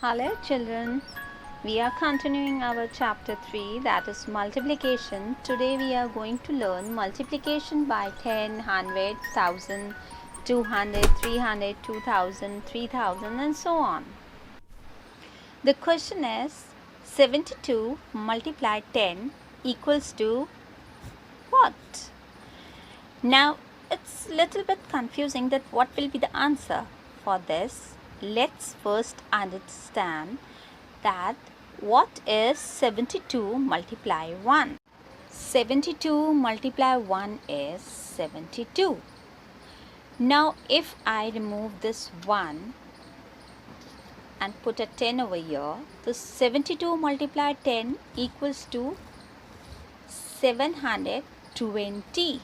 Hello children, we are continuing our chapter 3, that is multiplication. Today we are going to learn multiplication by 10, 100, 1000, 200, 300, 2000, 3000 and so on. The question is 72 multiplied 10 equals to what? Now it's little bit confusing that what will be the answer for this. Let's first understand that what is 72 multiply 1? 72 multiply 1 is 72. Now if I remove this 1 and put a 10 over here, the 72 multiply 10 equals to 720.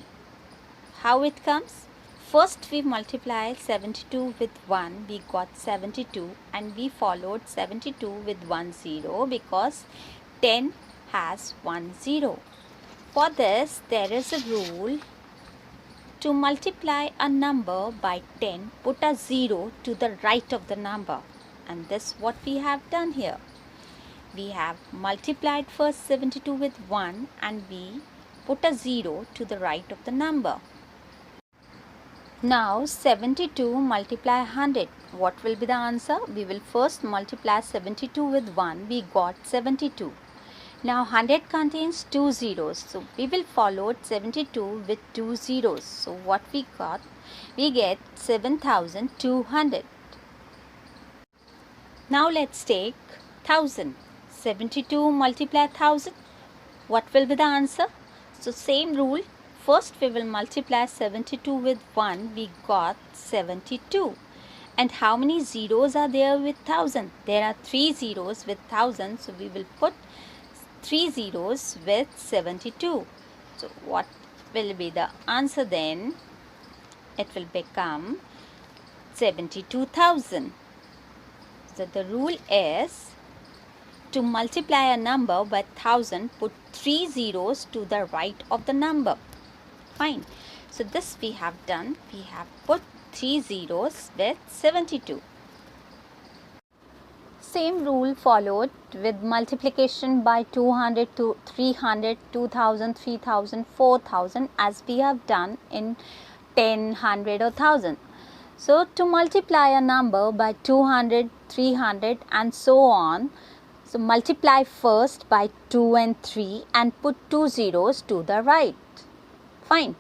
How it comes? First we multiply 72 with 1, we got 72 and we followed 72 with 1 0 because 10 has 1 0. For this there is a rule: to multiply a number by 10, put a 0 to the right of the number, and this is what we have done here. We have multiplied first 72 with 1 and we put a 0 to the right of the number. Now 72 multiply 100. What will be the answer? We will first multiply 72 with 1. We got 72. Now 100 contains 2 zeros. So we will follow 72 with 2 zeros. So what we got? We get 7200. Now let's take 1000. 72 multiply 1000. What will be the answer? So same rule. First we will multiply 72 with 1, we got 72. And how many zeros are there with 1000? There are 3 zeros with 1000, so we will put 3 zeros with 72. So what will be the answer then? It will become 72,000. So the rule is, to multiply a number by 1000, put 3 zeros to the right of the number. Fine. So this we have done. We have put 3 zeros with 72. Same rule followed with multiplication by 200 to 300, 2000, 3000, 4000 as we have done in 10, 100 or 1000. So to multiply a number by 200, 300 and so on, so multiply first by 2 and 3 and put 2 zeros to the right. Fine.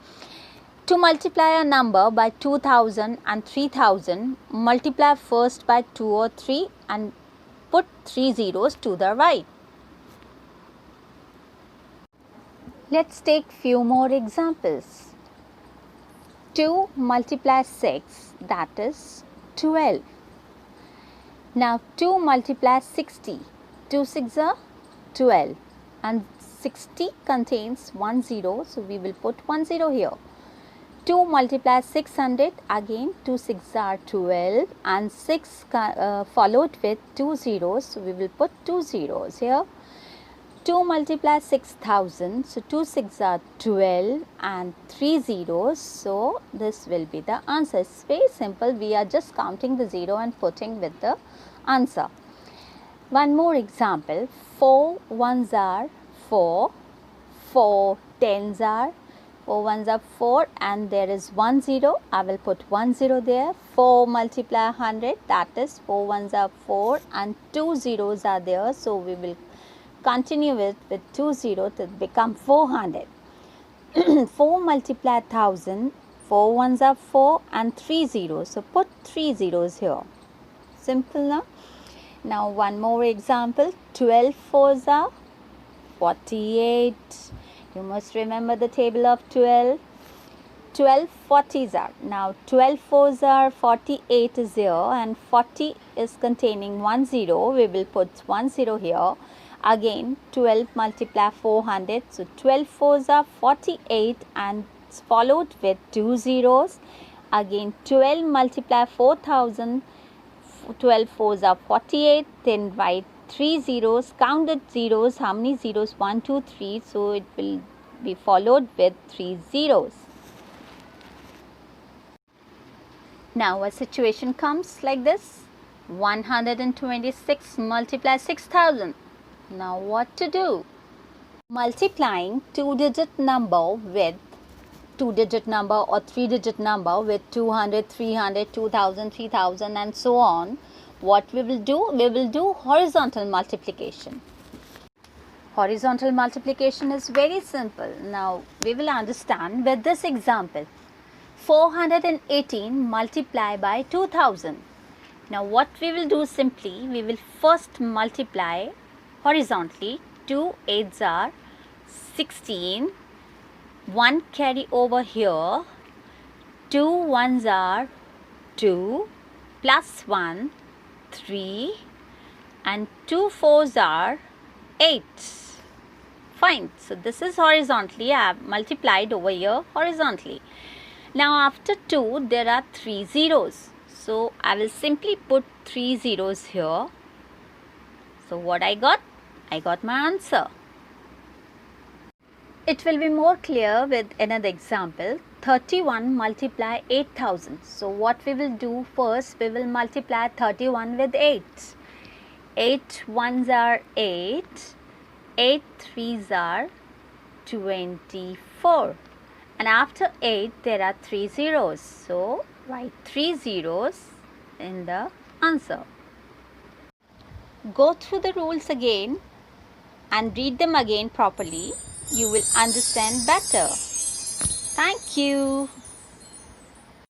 To multiply a number by 2000 and 3000, multiply first by 2 or 3 and put 3 zeros to the right. Let's take few more examples. 2 multiply 6, that is 12. Now 2 multiply 60, 2 6 are 12 and 60 contains 1 0, so we will put 1 0 here. 2 multiply 600, again 2 6 are 12 and 6 followed with 2 zeros, so we will put 2 zeros here. 2 multiply 6000, so 2 6 are 12 and 3 zeros, so this will be the answer. It's very simple, we are just counting the 0 and putting with the answer. One more example, 4 ones are 4, 4 tens are, 4 ones are 4 and there is 1 0, I will put 1 0 there. 4 multiply 100, that is 4 ones are 4 and 2 zeros are there, so we will continue with 2 zeros to become 400. 4 multiply 1000, 4 ones are 4 and 3 zeros, so put 3 zeros here. Simple now. Now one more example, 12 fours are 48. You must remember the table of 12. 12 40s are. Now 12 fours are 48 is here and 40 is containing 1 0. We will put 1 0 here. Again 12 multiply 400. So 12 fours are 48 and it's followed with 2 zeros. Again 12 multiply 4000. 12 fours are 48. Then write 3 zeros, counted zeros, how many zeros? 1 2 3, so it will be followed with 3 zeros. Now a situation comes like this: 126 multiply 6000. Now what to do? Multiplying two-digit number with two-digit number or three-digit number with 200, 300, 2000, 3000 and so on. What we will do? We will do horizontal multiplication. Horizontal multiplication is very simple. Now we will understand with this example. 418 multiply by 2000. Now what we will do simply, we will first multiply horizontally. 2 8s are 16. 1 carry over here. 2 1s are 2 plus 1 3 and 2 4s are 8. Fine. So this is horizontally. I have multiplied over here horizontally. Now after 2 there are 3 zeros. So I will simply put 3 zeros here. So what I got? I got my answer. It will be more clear with another example. 31 multiply 8000. So what we will do first, we will multiply 31 with 8. 8 1s are 8. 8 3s are 24. And after 8 there are 3 zeros. So write 3 zeros in the answer. Go through the rules again and read them again properly. You will understand better. Thank you.